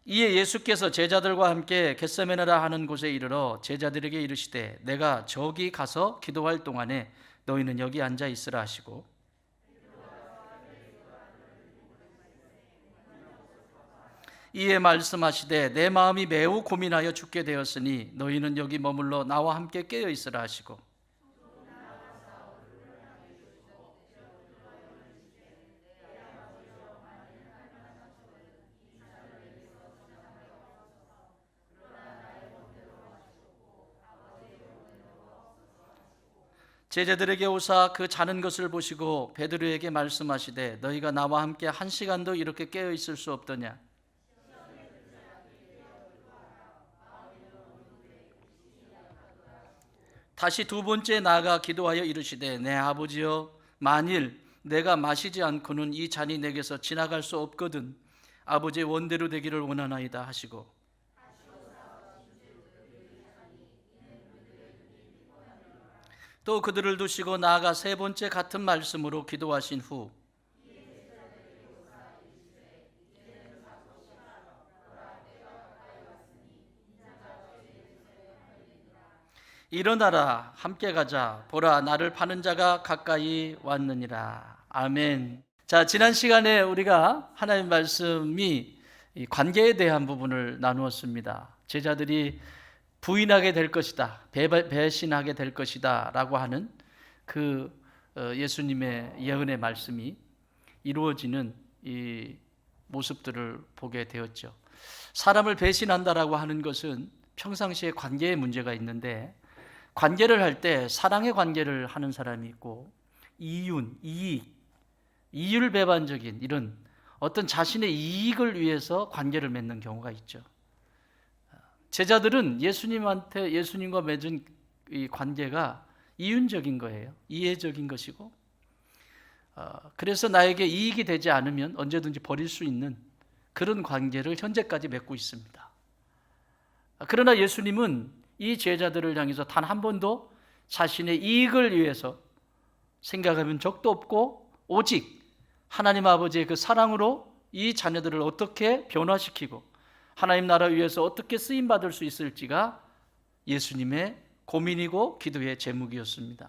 이에 예수께서 제자들과 함께 겟세마네라 하는 곳에 이르러 제자들에게 이르시되 내가 저기 가서 기도할 동안에 너희는 여기 앉아 있으라 하시고, 이에 말씀하시되 내 마음이 매우 고민하여 죽게 되었으니 너희는 여기 머물러 나와 함께 깨어 있으라 하시고, 제자들에게 오사 그 자는 것을 보시고 베드로에게 말씀하시되 너희가 나와 함께 한 시간도 이렇게 깨어 있을 수 없더냐. 다시 두 번째 나아가 기도하여 이르시되 내 아버지여, 만일 내가 마시지 않고는 이 잔이 내게서 지나갈 수 없거든 아버지의 원대로 되기를 원하나이다 하시고, 또 그들을 두시고 나아가 세 번째 같은 말씀으로 기도하신 후 일어나라 함께 가자 보라 나를 파는 자가 가까이 왔느니라. 아멘. 자, 지난 시간에 우리가 하나님 말씀이 이 관계에 대한 부분을 나누었습니다. 제자들이 부인하게 될 것이다, 배신하게 될 것이다 라고 하는 그 예수님의 예언의 말씀이 이루어지는 이 모습들을 보게 되었죠. 사람을 배신한다라고 하는 것은 평상시에 관계에 문제가 있는데, 관계를 할 때 사랑의 관계를 하는 사람이 있고 이윤, 이율 배반적인 이런 어떤 자신의 이익을 위해서 관계를 맺는 경우가 있죠. 제자들은 예수님과 맺은 이 관계가 이윤적인 거예요. 이해적인 것이고, 그래서 나에게 이익이 되지 않으면 언제든지 버릴 수 있는 그런 관계를 현재까지 맺고 있습니다. 그러나 예수님은 이 제자들을 향해서 단 한 번도 자신의 이익을 위해서 생각하면 적도 없고, 오직 하나님 아버지의 그 사랑으로 이 자녀들을 어떻게 변화시키고 하나님 나라 위해서 어떻게 쓰임받을 수 있을지가 예수님의 고민이고 기도의 제목이었습니다.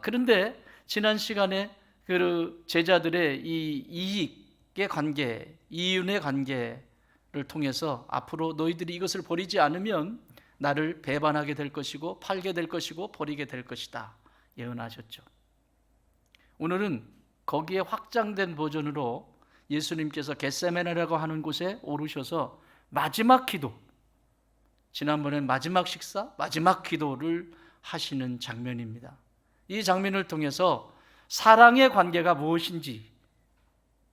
그런데 지난 시간에 그 제자들의 이 이익의 관계, 이윤의 관계를 통해서 앞으로 너희들이 이것을 버리지 않으면 나를 배반하게 될 것이고 팔게 될 것이고 버리게 될 것이다 예언하셨죠. 오늘은 거기에 확장된 버전으로 예수님께서 겟세마네라고 하는 곳에 오르셔서 마지막 기도, 지난번엔 마지막 식사, 마지막 기도를 하시는 장면입니다. 이 장면을 통해서 사랑의 관계가 무엇인지,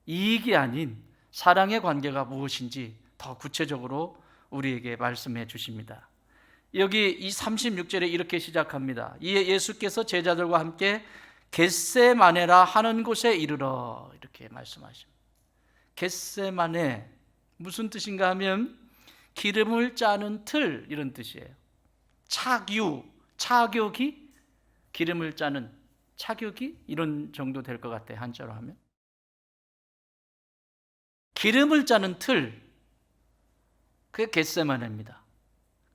이익이 아닌 사랑의 관계가 무엇인지 더 구체적으로 우리에게 말씀해 주십니다. 여기 이 36절에 이렇게 시작합니다. 이에 예수께서 제자들과 함께 겟세마네라 하는 곳에 이르러, 이렇게 말씀하십니다. 겟세마네 무슨 뜻인가 하면 기름을 짜는 틀, 이런 뜻이에요. 차교기, 기름을 짜는 차교기, 이런 정도 될 것 같아요, 한자로 하면. 기름을 짜는 틀, 그게 겟세마네입니다.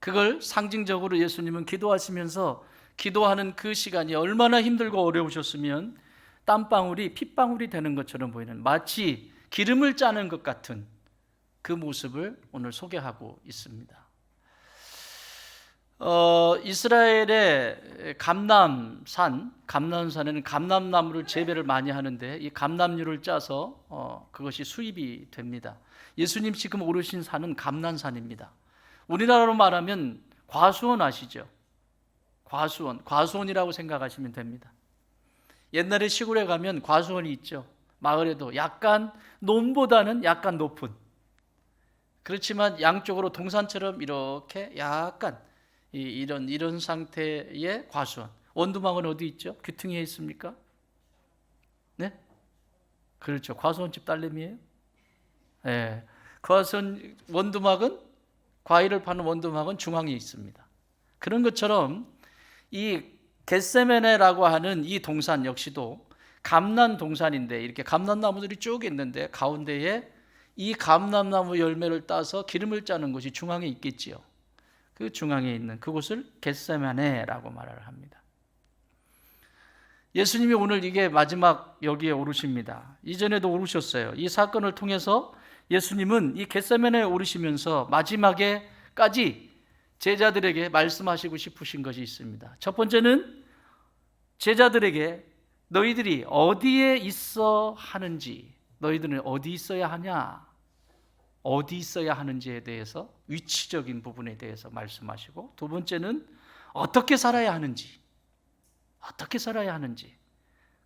그걸 상징적으로 예수님은 기도하시면서, 기도하는 그 시간이 얼마나 힘들고 어려우셨으면 땀방울이 핏방울이 되는 것처럼 보이는, 마치 기름을 짜는 것 같은 그 모습을 오늘 소개하고 있습니다. 이스라엘의 감람산에는 감람나무를 재배를 많이 하는데 이 감람류를 짜서 그것이 수입이 됩니다. 예수님 지금 오르신 산은 감람산입니다. 우리나라로 말하면 과수원 아시죠? 과수원이라고 생각하시면 됩니다. 옛날에 시골에 가면 과수원이 있죠. 마을에도 약간 논보다는 약간 높은, 그렇지만 양쪽으로 동산처럼 이렇게 약간 이런 상태의 과수원. 원두막은 어디 있죠? 귀퉁이에 있습니까? 네? 그렇죠. 과수원집 딸내미예요? 네. 과수원 원두막은, 과일을 파는 원두막은 중앙에 있습니다. 그런 것처럼 이 겟세마네라고 하는 이 동산 역시도 감람 동산인데 이렇게 감람나무들이 쭉 있는데 가운데에 이 감람나무 열매를 따서 기름을 짜는 곳이 중앙에 있겠지요. 그 중앙에 있는 그곳을 겟세마네라고 말을 합니다. 예수님이 오늘 이게 마지막 여기에 오르십니다. 이전에도 오르셨어요. 이 사건을 통해서 예수님은 이 겟세마네에 오르시면서 마지막에까지 제자들에게 말씀하시고 싶으신 것이 있습니다. 첫 번째는 제자들에게 너희들이 어디에 있어 하는지, 너희들은 어디 있어야 하냐, 어디 있어야 하는지에 대해서 위치적인 부분에 대해서 말씀하시고, 두 번째는 어떻게 살아야 하는지, 어떻게 살아야 하는지,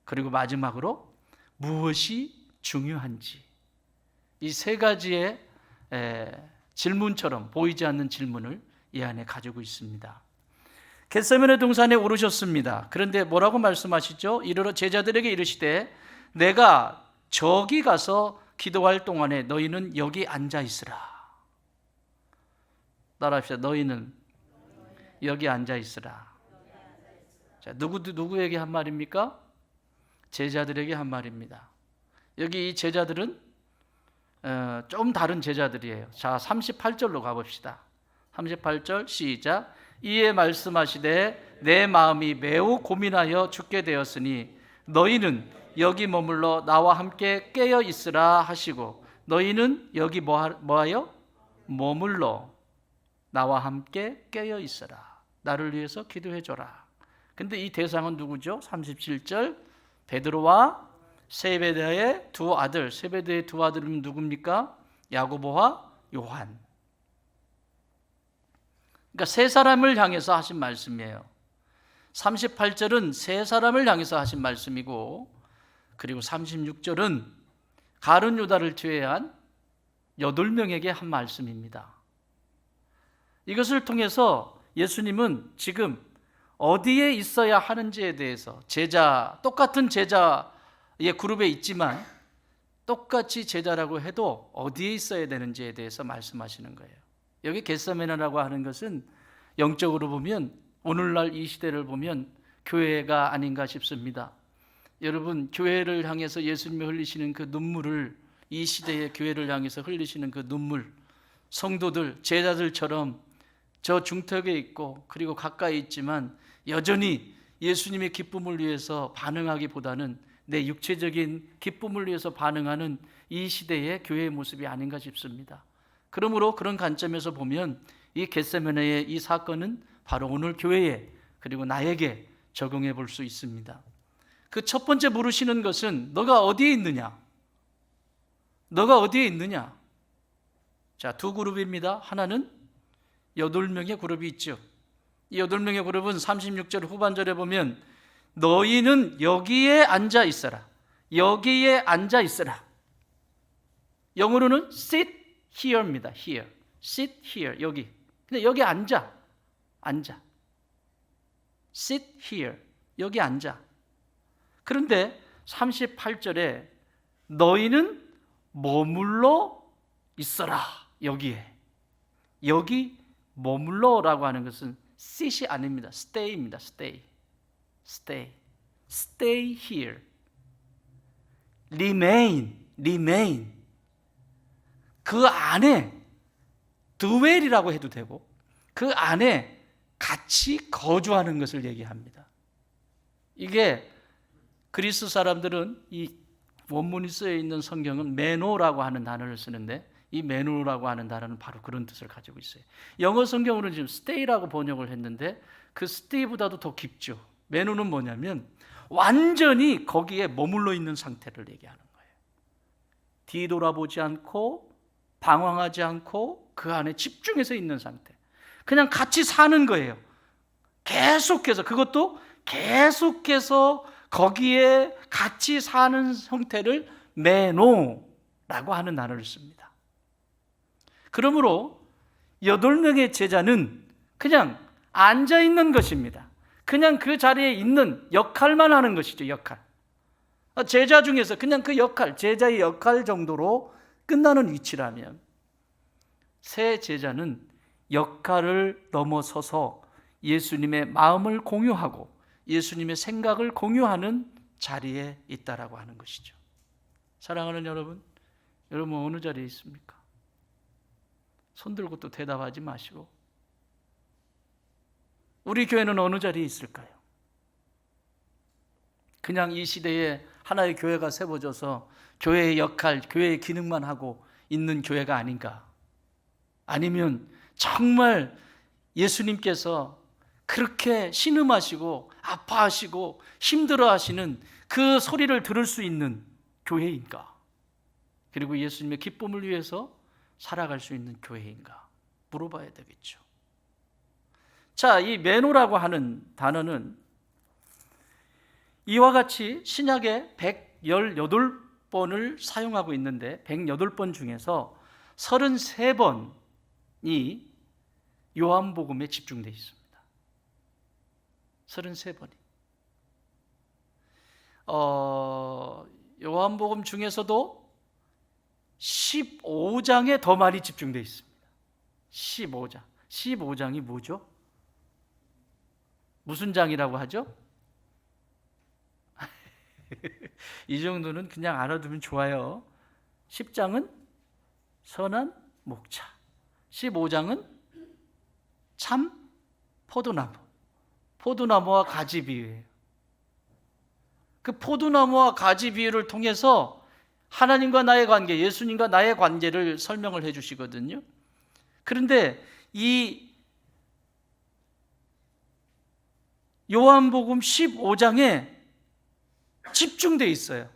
그리고 마지막으로 무엇이 중요한지, 이 세 가지의 질문처럼 보이지 않는 질문을 이 안에 가지고 있습니다. 겟세마네 동산에 오르셨습니다. 그런데 뭐라고 말씀하시죠? 이르러 제자들에게 이르시되 내가 저기 가서 기도할 동안에 너희는 여기 앉아 있으라. 따라합시다. 너희는 여기 앉아 있으라. 자, 누구에게 한 말입니까? 제자들에게 한 말입니다. 여기 이 제자들은 좀 다른 제자들이에요. 자, 38절로 가봅시다. 38절 시작. 이에 말씀하시되 내 마음이 매우 고민하여 죽게 되었으니 너희는 여기 머물러 나와 함께 깨어 있으라 하시고, 너희는 여기 뭐하여? 머물러 나와 함께 깨어 있으라. 나를 위해서 기도해 줘라. 근데 이 대상은 누구죠? 37절 베드로와 세베대의 두 아들. 세베대의 두 아들은 누굽니까? 야고보와 요한. 그러니까 세 사람을 향해서 하신 말씀이에요. 38절은 세 사람을 향해서 하신 말씀이고, 그리고 36절은 가룟 유다를 제외한 8명에게 한 말씀입니다. 이것을 통해서 예수님은 지금 어디에 있어야 하는지에 대해서 똑같은 제자의 그룹에 있지만 똑같이 제자라고 해도 어디에 있어야 되는지에 대해서 말씀하시는 거예요. 여기 겟세마네라고 하는 것은 영적으로 보면 오늘날 이 시대를 보면 교회가 아닌가 싶습니다. 여러분, 교회를 향해서 예수님이 흘리시는 그 눈물을, 이 시대의 교회를 향해서 흘리시는 그 눈물, 성도들, 제자들처럼 저 중턱에 있고 그리고 가까이 있지만 여전히 예수님의 기쁨을 위해서 반응하기보다는 내 육체적인 기쁨을 위해서 반응하는 이 시대의 교회의 모습이 아닌가 싶습니다. 그러므로 그런 관점에서 보면 이 겟세마네의 이 사건은 바로 오늘 교회에, 그리고 나에게 적용해 볼 수 있습니다. 그 첫 번째 물으시는 것은 너가 어디에 있느냐? 너가 어디에 있느냐? 자, 두 그룹입니다. 하나는 8명의 그룹이 있죠. 이 8명의 그룹은 36절 후반절에 보면 너희는 여기에 앉아 있어라. 여기에 앉아 있어라. 영어로는 sit here입니다. here. sit here. 여기. 근데 여기 앉아. sit here. 여기 앉아. 그런데 38절에 너희는 머물러 있어라. 여기에. 여기 머물러라고 하는 것은 sit이 아닙니다. stay입니다. stay. stay here. remain. 그 안에 dwell이라고 해도 되고 그 안에 같이 거주하는 것을 얘기합니다. 이게 그리스 사람들은 이 원문이 쓰여 있는 성경은 메노라고 하는 단어를 쓰는데, 이 메노라고 하는 단어는 바로 그런 뜻을 가지고 있어요. 영어 성경으로는 지금 stay라고 번역을 했는데 그 stay보다도 더 깊죠. 메노는 뭐냐면 완전히 거기에 머물러 있는 상태를 얘기하는 거예요. 뒤돌아보지 않고 방황하지 않고 그 안에 집중해서 있는 상태. 그냥 같이 사는 거예요. 계속해서, 그것도 계속해서 거기에 같이 사는 형태를 메노라고 하는 단어를 씁니다. 그러므로 8명의 제자는 그냥 앉아 있는 것입니다. 그냥 그 자리에 있는 역할만 하는 것이죠. 역할. 제자 중에서 그냥 그 역할, 제자의 역할 정도로 끝나는 위치라면, 세 제자는 역할을 넘어서서 예수님의 마음을 공유하고 예수님의 생각을 공유하는 자리에 있다라고 하는 것이죠. 사랑하는 여러분, 여러분 어느 자리에 있습니까? 손 들고 또 대답하지 마시고. 우리 교회는 어느 자리에 있을까요? 그냥 이 시대에 하나의 교회가 세워져서 교회의 역할, 교회의 기능만 하고 있는 교회가 아닌가? 아니면 정말 예수님께서 그렇게 신음하시고 아파하시고 힘들어하시는 그 소리를 들을 수 있는 교회인가? 그리고 예수님의 기쁨을 위해서 살아갈 수 있는 교회인가? 물어봐야 되겠죠. 자, 이 매노라고 하는 단어는 이와 같이 신약에 118번을 사용하고 있는데 108번 중에서 33번이 요한복음에 집중되어 있습니다. 33번이. 요한복음 중에서도 15장에 더 많이 집중되어 있습니다. 15장. 15장이 뭐죠? 무슨 장이라고 하죠? 이 정도는 그냥 알아두면 좋아요. 10장은 선한 목자, 15장은 참 포도나무, 포도나무와 가지 비유예요. 그 포도나무와 가지 비유를 통해서 하나님과 나의 관계, 예수님과 나의 관계를 설명을 해 주시거든요. 그런데 이 요한복음 15장에 집중되어 있어요.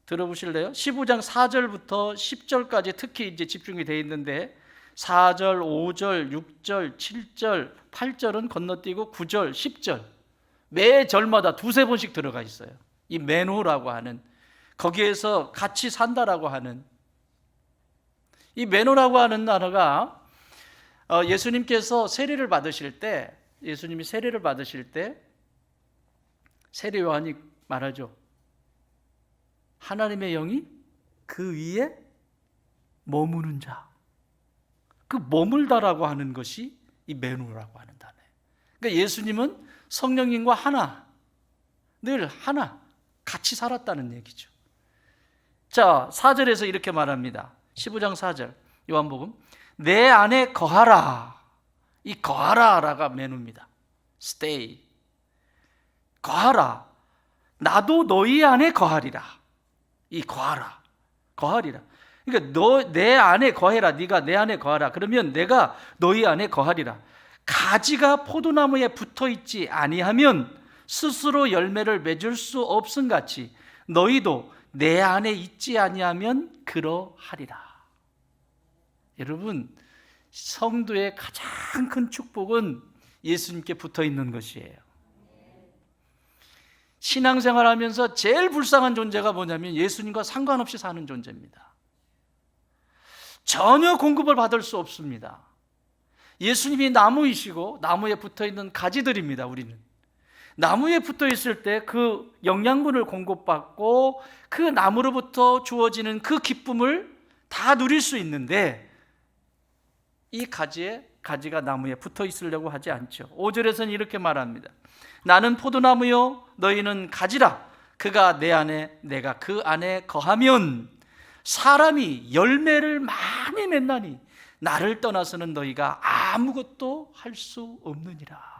들어보실래요? 15장 4절부터 10절까지 특히 이제 집중이 되어 있는데 4절, 5절, 6절, 7절, 8절은 건너뛰고 9절, 10절 매 절마다 두세 번씩 들어가 있어요. 이 매노라고 하는, 거기에서 같이 산다라고 하는, 이 매노라고 하는 단어가 예수님께서 세례를 받으실 때, 예수님이 세례를 받으실 때 세례 요한이 말하죠. 하나님의 영이 그 위에 머무는 자. 그 머물다라고 하는 것이 이 매노라고 하는 단어예요. 그러니까 예수님은 성령님과 하나, 늘 하나, 같이 살았다는 얘기죠. 자, 4절에서 이렇게 말합니다. 15장 4절 요한복음, 내 안에 거하라. 이 거하라라가 매노입니다. stay. 거하라. 나도 너희 안에 거하리라. 이 거하라. 거하리라. 그러니까 너 내 안에 거해라. 네가 내 안에 거하라. 그러면 내가 너희 안에 거하리라. 가지가 포도나무에 붙어 있지 아니하면 스스로 열매를 맺을 수 없음 같이 너희도 내 안에 있지 아니하면 그러하리라. 여러분, 성도의 가장 큰 축복은 예수님께 붙어 있는 것이에요. 신앙생활하면서 제일 불쌍한 존재가 뭐냐면 예수님과 상관없이 사는 존재입니다. 전혀 공급을 받을 수 없습니다. 예수님이 나무이시고 나무에 붙어있는 가지들입니다. 우리는 나무에 붙어있을 때 그 영양분을 공급받고 그 나무로부터 주어지는 그 기쁨을 다 누릴 수 있는데 이 가지가 나무에 붙어 있으려고 하지 않죠. 5절에서는 이렇게 말합니다. 나는 포도나무요 너희는 가지라. 그가 내 안에 내가 그 안에 거하면 사람이 열매를 많이 맺나니 나를 떠나서는 너희가 아무것도 할 수 없느니라.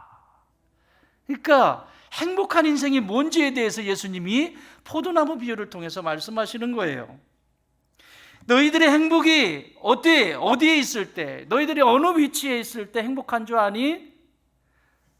그러니까 행복한 인생이 뭔지에 대해서 예수님이 포도나무 비유를 통해서 말씀하시는 거예요. 너희들의 행복이 어디에 있을 때, 너희들이 어느 위치에 있을 때 행복한 줄 아니?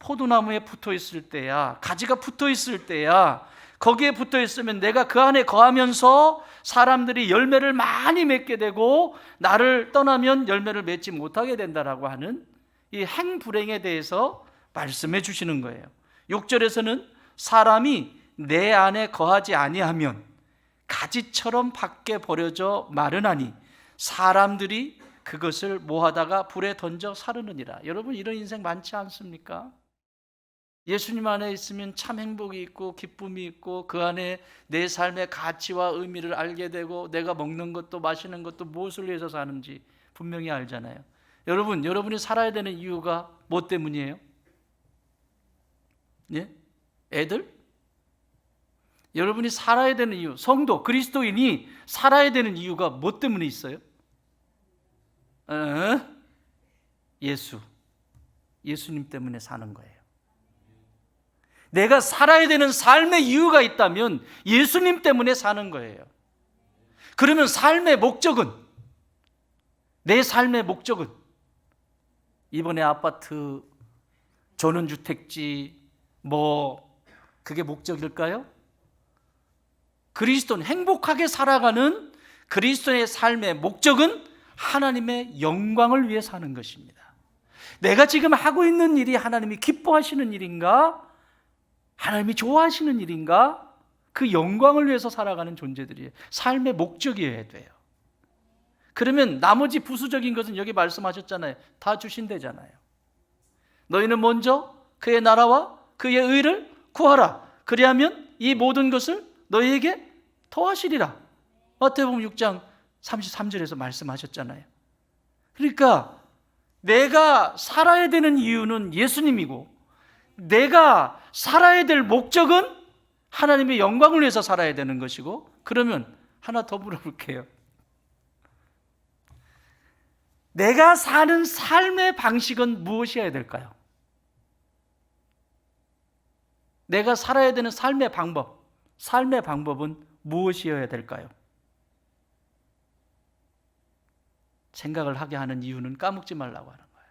포도나무에 붙어 있을 때야, 가지가 붙어 있을 때야. 거기에 붙어 있으면 내가 그 안에 거하면서 사람들이 열매를 많이 맺게 되고 나를 떠나면 열매를 맺지 못하게 된다라고 하는 이 행불행에 대해서 말씀해 주시는 거예요. 6절에서는 사람이 내 안에 거하지 아니하면 가지처럼 밖에 버려져 마르나니 사람들이 그것을 모아다가 불에 던져 사르느니라. 여러분, 이런 인생 많지 않습니까? 예수님 안에 있으면 참 행복이 있고 기쁨이 있고 그 안에 내 삶의 가치와 의미를 알게 되고 내가 먹는 것도 마시는 것도 무엇을 위해서 사는지 분명히 알잖아요. 여러분, 여러분이 살아야 되는 이유가 뭐 때문이에요? 예? 애들? 여러분이 살아야 되는 이유, 성도, 그리스도인이 살아야 되는 이유가 뭐 때문에 있어요? 예수님 때문에 사는 거예요. 내가 살아야 되는 삶의 이유가 있다면 예수님 때문에 사는 거예요. 그러면 삶의 목적은, 내 삶의 목적은 이번에 아파트, 전원주택지, 그게 목적일까요? 그리스도는 행복하게 살아가는 그리스도의 삶의 목적은 하나님의 영광을 위해 사는 것입니다. 내가 지금 하고 있는 일이 하나님이 기뻐하시는 일인가? 하나님이 좋아하시는 일인가? 그 영광을 위해서 살아가는 존재들이에요. 삶의 목적이어야 돼요. 그러면 나머지 부수적인 것은 여기 말씀하셨잖아요. 다 주신대잖아요. 너희는 먼저 그의 나라와 그의 의를 구하라. 그리하면 이 모든 것을 너희에게 더하시리라. 마태복음 6장 33절에서 말씀하셨잖아요. 그러니까 내가 살아야 되는 이유는 예수님이고, 내가 살아야 될 목적은 하나님의 영광을 위해서 살아야 되는 것이고, 그러면 하나 더 물어볼게요. 내가 사는 삶의 방식은 무엇이어야 될까요? 내가 살아야 되는 삶의 방법은 무엇이어야 될까요? 생각을 하게 하는 이유는 까먹지 말라고 하는 거예요.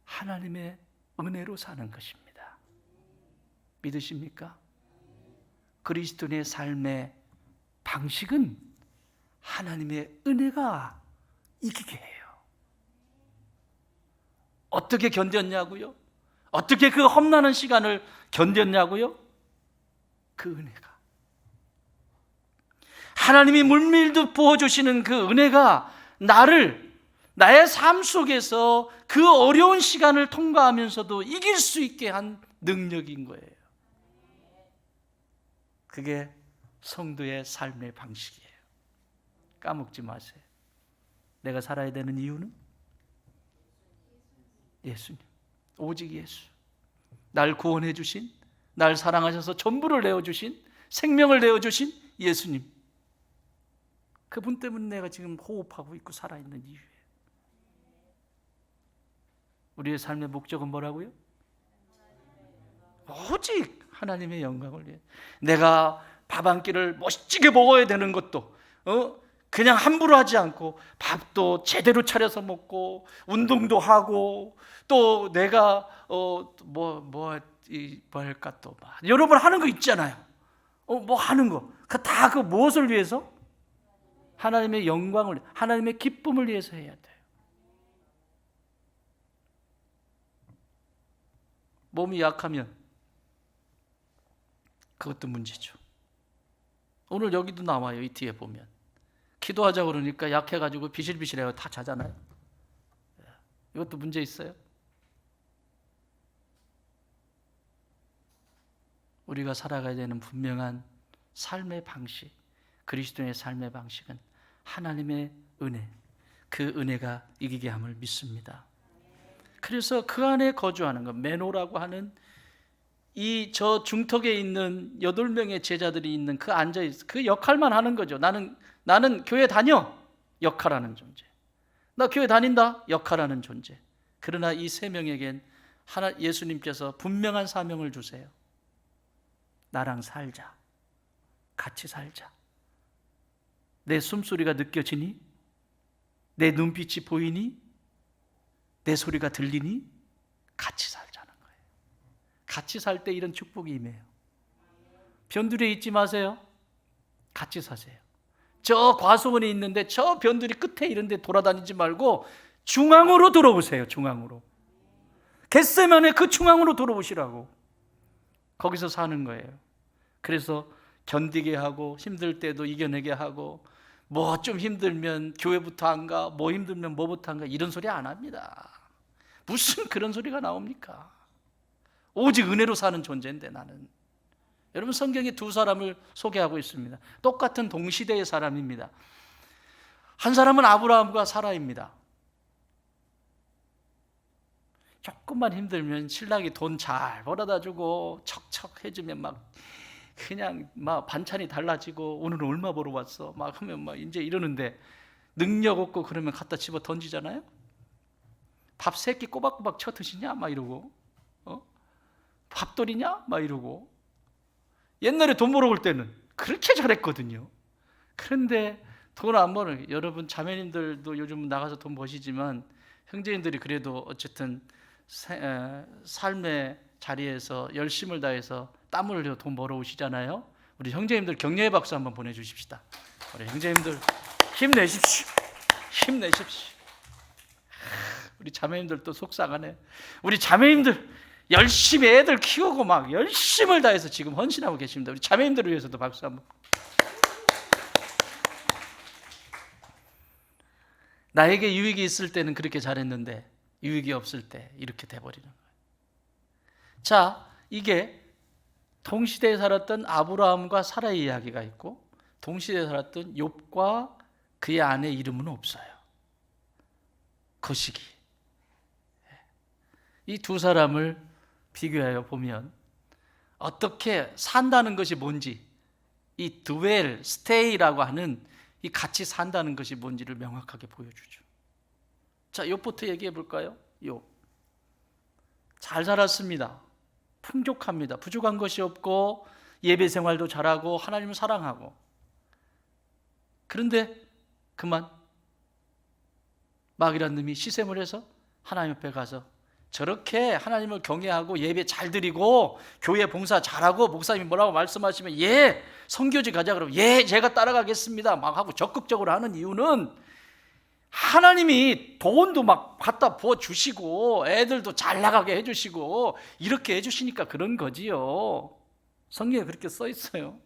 하나님의 은혜로 사는 것입니다. 믿으십니까? 그리스도인의 삶의 방식은 하나님의 은혜가 이기게 해요. 어떻게 견뎠냐고요? 어떻게 그 험난한 시간을 견뎠냐고요? 그 은혜가, 하나님이 물밀듯 부어주시는 그 은혜가 나의 삶 속에서 그 어려운 시간을 통과하면서도 이길 수 있게 한 능력인 거예요. 그게 성도의 삶의 방식이에요. 까먹지 마세요. 내가 살아야 되는 이유는 예수님, 오직 예수. 날 구원해 주신, 날 사랑하셔서 전부를 내어주신, 생명을 내어주신 예수님, 그분 때문에 내가 지금 호흡하고 있고 살아있는 이유예요. 우리의 삶의 목적은 뭐라고요? 오직 하나님의 영광을 위해. 내가 밥 한 끼를 멋지게 먹어야 되는 것도 그냥 함부로 하지 않고 밥도 제대로 차려서 먹고 운동도 하고, 또 내가 할까, 또 여러 번 하는 거 있잖아요. 하는 거 다 그 무엇을 위해서? 하나님의 영광을, 하나님의 기쁨을 위해서 해야 돼요. 몸이 약하면 그것도 문제죠. 오늘 여기도 나와요. 이 뒤에 보면 기도하자고 그러니까 약해가지고 비실비실해요. 다 자잖아요. 이것도 문제 있어요. 우리가 살아가야 되는 분명한 삶의 방식, 그리스도의 삶의 방식은 하나님의 은혜, 그 은혜가 이기게 함을 믿습니다. 그래서 그 안에 거주하는 것, 메노라고 하는 저 중턱에 있는 8명의 제자들이 있는 그 앉아있어, 그 역할만 하는 거죠. 나는 교회 다녀, 역할하는 존재. 나 교회 다닌다, 역할하는 존재. 그러나 이 3명에겐 예수님께서 분명한 사명을 주세요. 나랑 살자, 같이 살자. 내 숨소리가 느껴지니? 내 눈빛이 보이니? 내 소리가 들리니? 같이 살자는 거예요. 같이 살 때 이런 축복이 임해요. 변두리에 있지 마세요. 같이 사세요. 저 과수원에 있는데 저 변두리 끝에 이런 데 돌아다니지 말고 중앙으로 들어오세요. 중앙으로. 겟세마네 그 중앙으로 들어오시라고. 거기서 사는 거예요. 그래서 견디게 하고, 힘들 때도 이겨내게 하고, 뭐 좀 힘들면 교회부터 안 가, 뭐 힘들면 뭐부터 안 가, 이런 소리 안 합니다. 무슨 그런 소리가 나옵니까? 오직 은혜로 사는 존재인데 나는. 여러분, 성경에 2사람을 소개하고 있습니다. 똑같은 동시대의 사람입니다. 한 사람은 아브라함과 사라입니다. 조금만 힘들면 신랑이 돈 잘 벌어다 주고 척척 해주면 막 그냥 막 반찬이 달라지고 오늘은 얼마 벌어 왔어 막 하면 막 이제 이러는데, 능력 없고 그러면 갖다 집어 던지잖아요. 밥 3끼 꼬박꼬박 쳐 드시냐 막 이러고, 밥돌이냐 막 이러고. 옛날에 돈 벌어올 때는 그렇게 잘했거든요. 그런데 돈 안 버는, 여러분 자매님들도 요즘 나가서 돈 버시지만 형제님들이 그래도 어쨌든 삶의 자리에서 열심을 다해서 땀을 흘려 돈 벌어오시잖아요. 우리 형제님들 격려의 박수 한번 보내주십시다. 우리 형제님들 힘내십시오. 힘내십시오. 우리 자매님들도 속상하네. 우리 자매님들 열심히 애들 키우고 막 열심을 다해서 지금 헌신하고 계십니다. 우리 자매님들을 위해서도 박수 한번. 나에게 유익이 있을 때는 그렇게 잘했는데 유익이 없을 때 이렇게 돼버리는 거예요. 자, 이게 동시대에 살았던 아브라함과 사라의 이야기가 있고, 동시대에 살았던 욥과 그의 아내 이름은 없어요. 그 시기 이 두 사람을 비교하여 보면 어떻게 산다는 것이 뭔지, 이 드웰, 스테이라고 하는 이 같이 산다는 것이 뭔지를 명확하게 보여주죠. 자, 욥부터 얘기해 볼까요? 욥 잘 살았습니다. 풍족합니다. 부족한 것이 없고 예배 생활도 잘하고 하나님을 사랑하고. 그런데 그만 막이라는 놈이 시샘을 해서 하나님 앞에 가서 저렇게 하나님을 경외하고 예배 잘 드리고 교회 봉사 잘하고 목사님이 뭐라고 말씀하시면 예 선교지 가자 그러면 예 제가 따라가겠습니다 막 하고 적극적으로 하는 이유는 하나님이 돈도 막 갖다 부어주시고 애들도 잘 나가게 해주시고 이렇게 해주시니까 그런 거지요. 성경에 그렇게 써 있어요.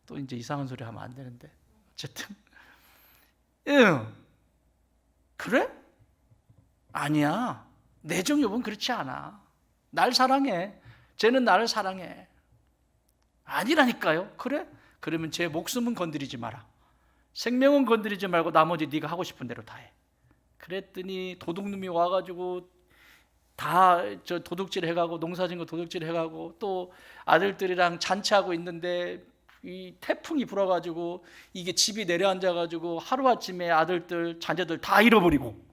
또 이제 이상한 소리 하면 안 되는데 어쨌든 그래? 아니야. 내정 욥은 그렇지 않아. 날 사랑해. 쟤는 나를 사랑해. 아니라니까요. 그래? 그러면 제 목숨은 건드리지 마라. 생명은 건드리지 말고 나머지 네가 하고 싶은 대로 다 해. 그랬더니 도둑놈이 와가지고 다 저 도둑질 해가고 농사진 거 도둑질 해가고 또 아들들이랑 잔치하고 있는데 이 태풍이 불어가지고 이게 집이 내려앉아가지고 하루아침에 아들들 자녀들 다 잃어버리고.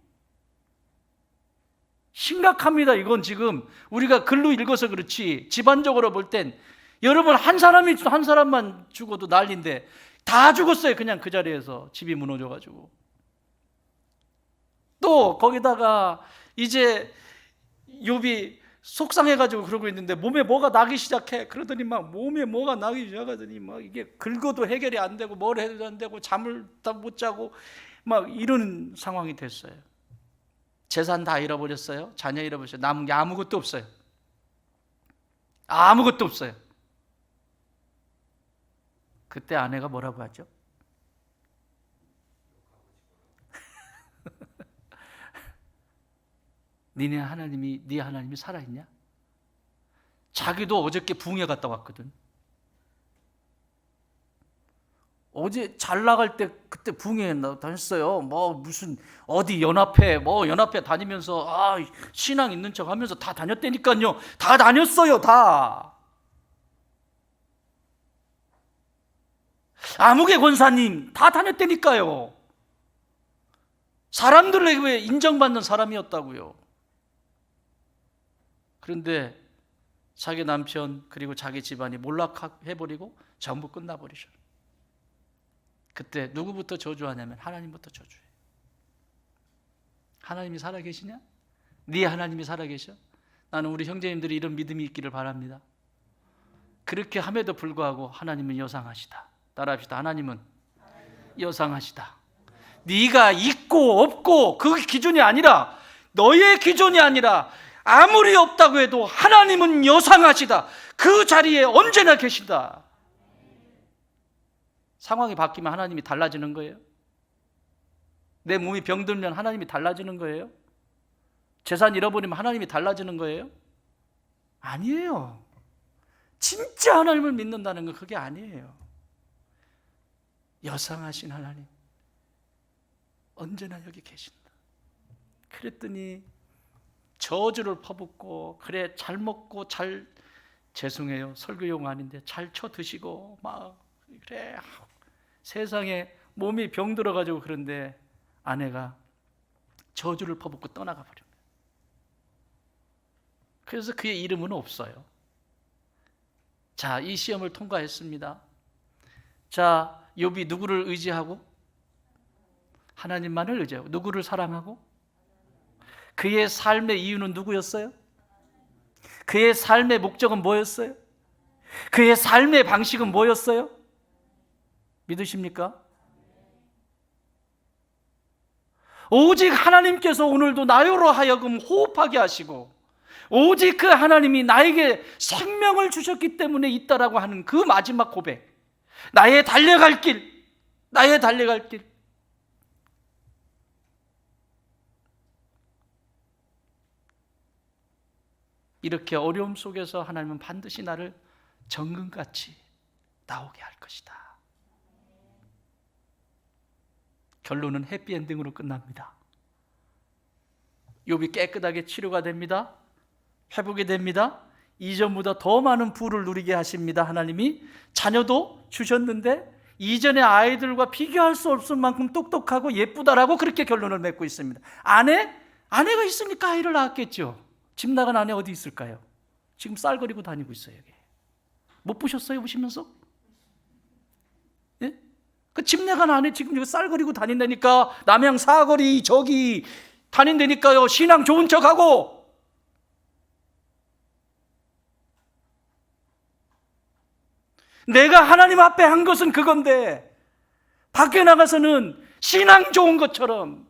심각합니다. 이건 지금 우리가 글로 읽어서 그렇지 집안적으로 볼 땐 여러분 한 사람만 죽어도 난리인데 다 죽었어요. 그냥 그 자리에서 집이 무너져가지고. 또 거기다가 이제 욥이 속상해가지고 그러고 있는데 몸에 뭐가 나기 시작해. 그러더니 막 몸에 뭐가 나기 시작하더니 막 이게 긁어도 해결이 안 되고 뭘 해도 안 되고 잠을 다 못 자고 막 이런 상황이 됐어요. 재산 다 잃어버렸어요. 자녀 잃어버렸어요. 남은 게 아무것도 없어요. 아무것도 없어요. 그때 아내가 뭐라고 하죠? 네 하나님이 살아있냐? 자기도 어저께 붕에 갔다 왔거든. 어제 잘 나갈 때 그때 붕에 다녔어요. 뭐 무슨 어디 연합회 다니면서 신앙 있는 척 하면서 다 다녔다니까요. 다 다녔어요. 다. 아무개 권사님 다 다녔다니까요. 사람들에게 인정받는 사람이었다고요. 그런데 자기 남편 그리고 자기 집안이 몰락해버리고 전부 끝나버리셔. 그때 누구부터 저주하냐면 하나님부터 저주해. 하나님이 살아계시냐? 네 하나님이 살아계셔? 나는 우리 형제님들이 이런 믿음이 있기를 바랍니다. 그렇게 함에도 불구하고 하나님은 여상하시다. 따라합시다. 하나님은 여상하시다. 네가 있고 없고 그 기준이 아니라, 너의 기준이 아니라 아무리 없다고 해도 하나님은 여상하시다. 그 자리에 언제나 계신다. 상황이 바뀌면 하나님이 달라지는 거예요? 내 몸이 병들면 하나님이 달라지는 거예요? 재산 잃어버리면 하나님이 달라지는 거예요? 아니에요. 진짜 하나님을 믿는다는 건 그게 아니에요. 여상하신 하나님 언제나 여기 계신다. 그랬더니 저주를 퍼붓고, 그래 잘 먹고 잘, 죄송해요 설교용 아닌데, 잘 쳐 드시고 막 그래 세상에 몸이 병들어가지고, 그런데 아내가 저주를 퍼붓고 떠나가 버립니다. 그래서 그의 이름은 없어요. 자, 이 시험을 통과했습니다. 자, 욥이 누구를 의지하고? 하나님만을 의지하고. 누구를 사랑하고? 그의 삶의 이유는 누구였어요? 그의 삶의 목적은 뭐였어요? 그의 삶의 방식은 뭐였어요? 믿으십니까? 오직 하나님께서 오늘도 나로 하여금 호흡하게 하시고, 오직 그 하나님이 나에게 생명을 주셨기 때문에 있다라고 하는 그 마지막 고백, 나의 달려갈 길, 나의 달려갈 길. 이렇게 어려움 속에서 하나님은 반드시 나를 정금같이 나오게 할 것이다. 결론은 해피엔딩으로 끝납니다. 욥이 깨끗하게 치료가 됩니다. 회복이 됩니다. 이전보다 더 많은 부를 누리게 하십니다. 하나님이 자녀도 주셨는데 이전의 아이들과 비교할 수 없을 만큼 똑똑하고 예쁘다라고 그렇게 결론을 맺고 있습니다. 아내가 있으니까 아이를 낳았겠죠. 집 나간 아내 어디 있을까요? 지금 쌀거리고 다니고 있어요. 여기. 못 보셨어요? 보시면서? 예? 그 집 나간 아내 지금 여기 쌀거리고 다닌다니까. 남양 사거리 저기 다닌다니까요. 신앙 좋은 척하고. 내가 하나님 앞에 한 것은 그건데 밖에 나가서는 신앙 좋은 것처럼,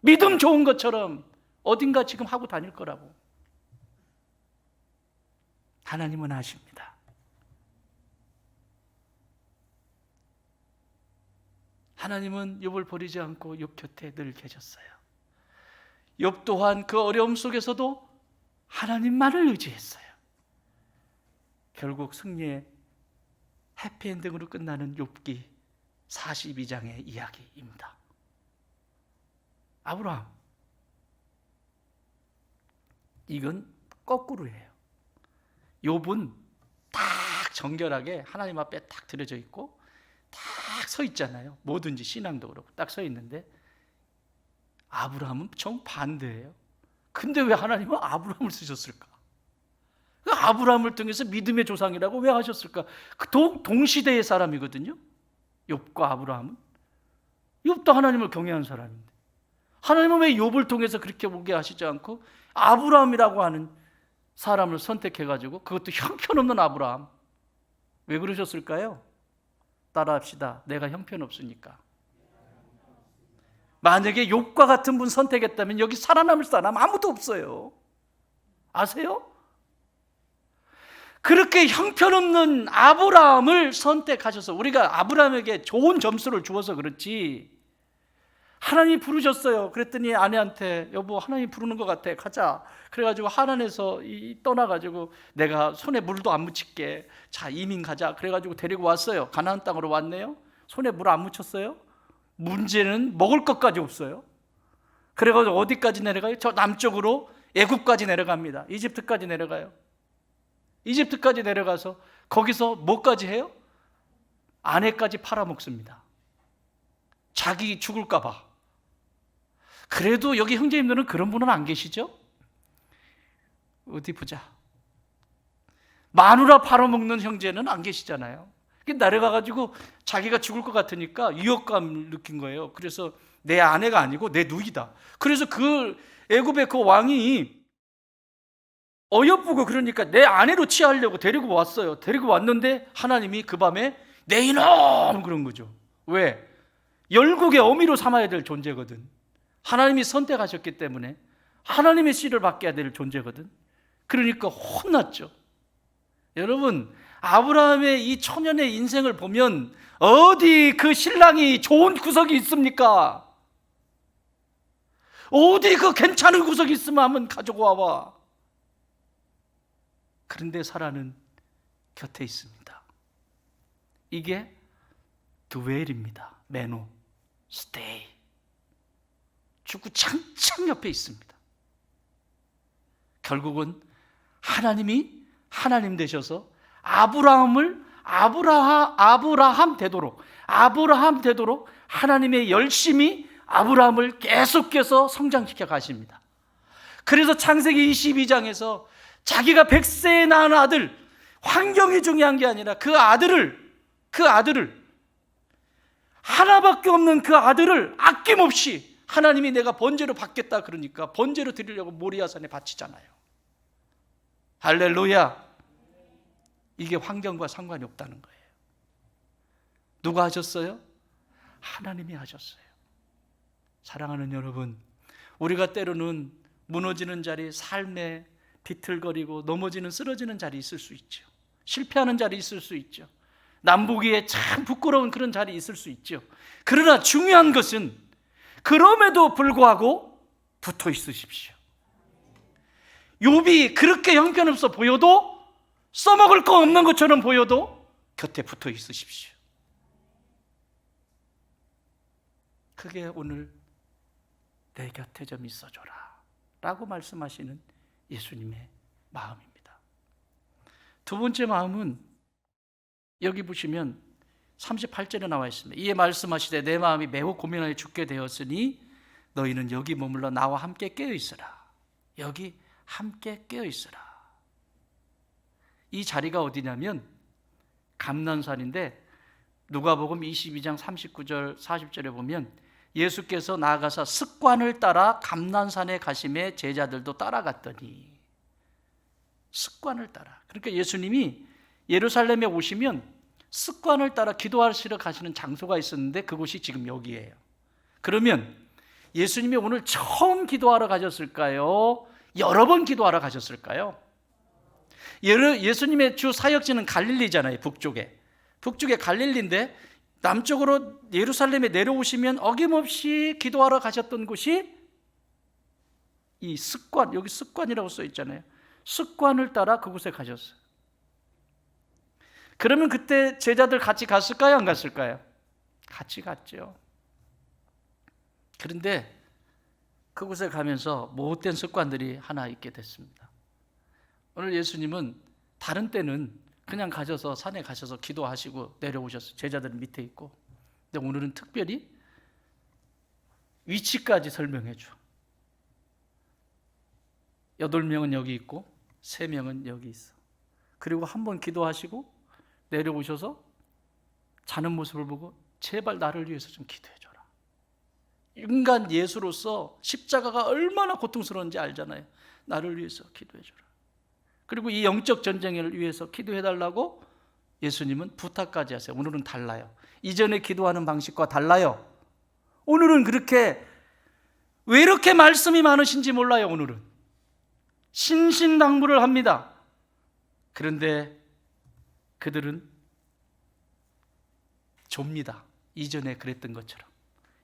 믿음 좋은 것처럼 어딘가 지금 하고 다닐 거라고. 하나님은 아십니다. 하나님은 욥을 버리지 않고 욥 곁에 늘 계셨어요. 욥 또한 그 어려움 속에서도 하나님만을 의지했어요. 결국 승리의 해피엔딩으로 끝나는 욥기 42장의 이야기입니다. 아브라함, 이건 거꾸로예요. 욥은 딱 정결하게 하나님 앞에 딱 들여져 있고 딱 서 있잖아요. 뭐든지 신앙도 그렇고 딱 서 있는데, 아브라함은 정반대예요. 근데 왜 하나님은 아브라함을 쓰셨을까? 아브라함을 통해서 믿음의 조상이라고 왜 하셨을까? 동시대의 사람이거든요. 욥과 아브라함은. 욥도 하나님을 경외한 사람인데 하나님은 왜 욥을 통해서 그렇게 오게 하시지 않고 아브라함이라고 하는 사람을 선택해가지고, 그것도 형편없는 아브라함, 왜 그러셨을까요? 따라합시다. 내가 형편없으니까. 만약에 욥과 같은 분 선택했다면 여기 살아남을 사람 아무도 없어요. 아세요? 그렇게 형편없는 아브라함을 선택하셔서, 우리가 아브라함에게 좋은 점수를 주어서 그렇지, 하나님이 부르셨어요. 그랬더니 아내한테 여보 하나님이 부르는 것 같아 가자. 그래가지고 하란에서 떠나가지고 내가 손에 물도 안 묻힐게. 자 이민 가자. 그래가지고 데리고 왔어요. 가나안 땅으로 왔네요. 손에 물 안 묻혔어요. 문제는 먹을 것까지 없어요. 그래가지고 어디까지 내려가요? 저 남쪽으로 애굽까지 내려갑니다. 이집트까지 내려가요. 이집트까지 내려가서 거기서 뭐까지 해요? 아내까지 팔아먹습니다. 자기 죽을까 봐. 그래도 여기 형제님들은 그런 분은 안 계시죠? 어디 보자. 마누라 팔아먹는 형제는 안 계시잖아요. 내려가가지고 자기가 죽을 것 같으니까 위협감 느낀 거예요. 그래서 내 아내가 아니고 내 누이다. 그래서 그 애굽의 그 왕이 어여쁘고 그러니까 내 아내로 취하려고 데리고 왔어요. 데리고 왔는데 하나님이 그 밤에 내 이놈 그런 거죠. 왜? 열국의 어미로 삼아야 될 존재거든. 하나님이 선택하셨기 때문에 하나님의 씨를 받게 될 존재거든. 그러니까 혼났죠. 여러분, 아브라함의 이 초년의 인생을 보면 어디 그 신랑이 좋은 구석이 있습니까? 어디 그 괜찮은 구석이 있으면 한번 가지고 와봐. 그런데 사라는 곁에 있습니다. 이게 드웰입니다. 매노, 스테이. 죽고 창창 옆에 있습니다. 결국은 하나님이 하나님 되셔서 아브라함을 아브라함 되도록 하나님의 열심히 아브라함을 계속해서 성장시켜 가십니다. 그래서 창세기 22장에서 자기가 100세에 낳은 아들, 환경이 중요한 게 아니라 그 아들을 하나밖에 없는 그 아들을 아낌없이 하나님이 내가 번제로 받겠다 그러니까 번제로 드리려고 모리아산에 바치잖아요. 할렐루야. 이게 환경과 상관이 없다는 거예요. 누가 하셨어요? 하나님이 하셨어요. 사랑하는 여러분, 우리가 때로는 무너지는 자리, 삶에 비틀거리고 넘어지는 쓰러지는 자리 있을 수 있죠. 실패하는 자리 있을 수 있죠. 남보기에 참 부끄러운 그런 자리 있을 수 있죠. 그러나 중요한 것은 그럼에도 불구하고 붙어 있으십시오. 욥이 그렇게 형편없어 보여도, 써먹을 거 없는 것처럼 보여도 곁에 붙어 있으십시오. 그게 오늘 내 곁에 좀 있어줘라 라고 말씀하시는 예수님의 마음입니다. 두 번째 마음은 여기 보시면 38절에 나와 있습니다. 이에 말씀하시되 내 마음이 매우 고민하여 죽게 되었으니 너희는 여기 머물러 나와 함께 깨어 있으라. 여기 함께 깨어 있으라. 이 자리가 어디냐면 감난산인데 누가복음 22장 39절 40절에 보면 예수께서 나아가서 습관을 따라 감난산에 가심에 제자들도 따라갔더니, 습관을 따라. 그러니까 예수님이 예루살렘에 오시면 습관을 따라 기도하시러 가시는 장소가 있었는데 그곳이 지금 여기예요. 그러면 예수님이 오늘 처음 기도하러 가셨을까요? 여러 번 기도하러 가셨을까요? 예수님의 주 사역지는 갈릴리잖아요. 북쪽에 갈릴리인데 남쪽으로 예루살렘에 내려오시면 어김없이 기도하러 가셨던 곳이 이 습관, 여기 습관이라고 써 있잖아요. 습관을 따라 그곳에 가셨어요. 그러면 그때 제자들 같이 갔을까요? 안 갔을까요? 같이 갔죠. 그런데 그곳에 가면서 못된 습관들이 하나 있게 됐습니다. 오늘 예수님은 다른 때는 그냥 가셔서 산에 가셔서 기도하시고 내려오셨어요. 제자들은 밑에 있고. 근데 오늘은 특별히 위치까지 설명해 줘. 8명은 여기 있고 3명은 여기 있어. 그리고 한번 기도하시고 내려오셔서 자는 모습을 보고 제발 나를 위해서 좀 기도해줘라. 인간 예수로서 십자가가 얼마나 고통스러운지 알잖아요. 나를 위해서 기도해줘라. 그리고 이 영적 전쟁을 위해서 기도해달라고 예수님은 부탁까지 하세요. 오늘은 달라요. 이전에 기도하는 방식과 달라요. 오늘은 그렇게, 왜 이렇게 말씀이 많으신지 몰라요. 오늘은 신신당부를 합니다. 그런데 그들은 좁니다. 이전에 그랬던 것처럼.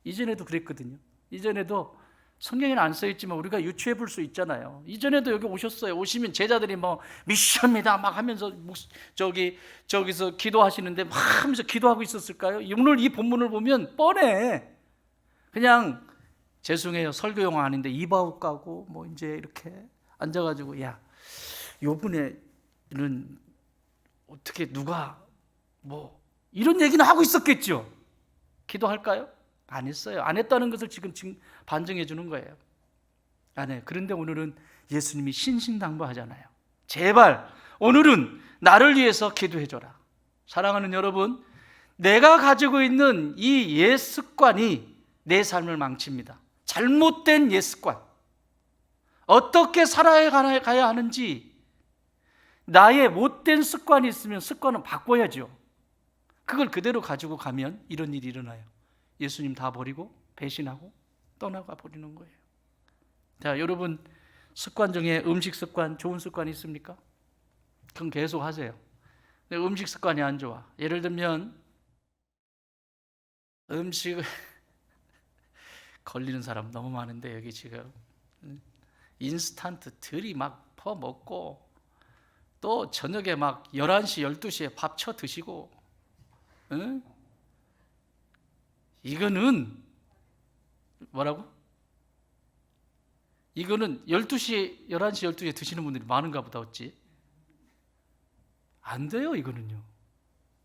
이전에도 그랬거든요. 이전에도 성경에는 안 써있지만 우리가 유추해 볼 수 있잖아요. 이전에도 여기 오셨어요. 오시면 제자들이 뭐 미션입니다 막 하면서 저기서 기도하시는데 막 하면서 기도하고 있었을까요? 오늘 이 본문을 보면 뻔해. 그냥 죄송해요, 설교용 아닌데 입아웃 가고 뭐 이제 이렇게 앉아가지고 야, 요번에는 어떻게 누가 뭐 이런 얘기는 하고 있었겠죠. 기도할까요? 안 했어요. 안 했다는 것을 지금 반증해 주는 거예요. 안 해요. 그런데 오늘은 예수님이 신신당부하잖아요. 제발 오늘은 나를 위해서 기도해 줘라. 사랑하는 여러분, 내가 가지고 있는 이 옛 습관이 내 삶을 망칩니다. 잘못된 옛 습관, 어떻게 살아가야 하는지, 나의 못된 습관이 있으면 습관은 바꿔야죠. 그걸 그대로 가지고 가면 이런 일이 일어나요. 예수님 다 버리고 배신하고 떠나가 버리는 거예요. 자, 여러분 습관 중에 음식 습관, 좋은 습관이 있습니까? 그럼 계속 하세요. 근데 음식 습관이 안 좋아. 예를 들면 음식을 걸리는 사람 너무 많은데 여기 지금 인스턴트 들이 막 퍼먹고 또 저녁에 막 11시, 12시에 밥 쳐 드시고, 응? 이거는 뭐라고? 이거는 12시, 11시, 12시에 드시는 분들이 많은가 보다. 어찌? 안 돼요.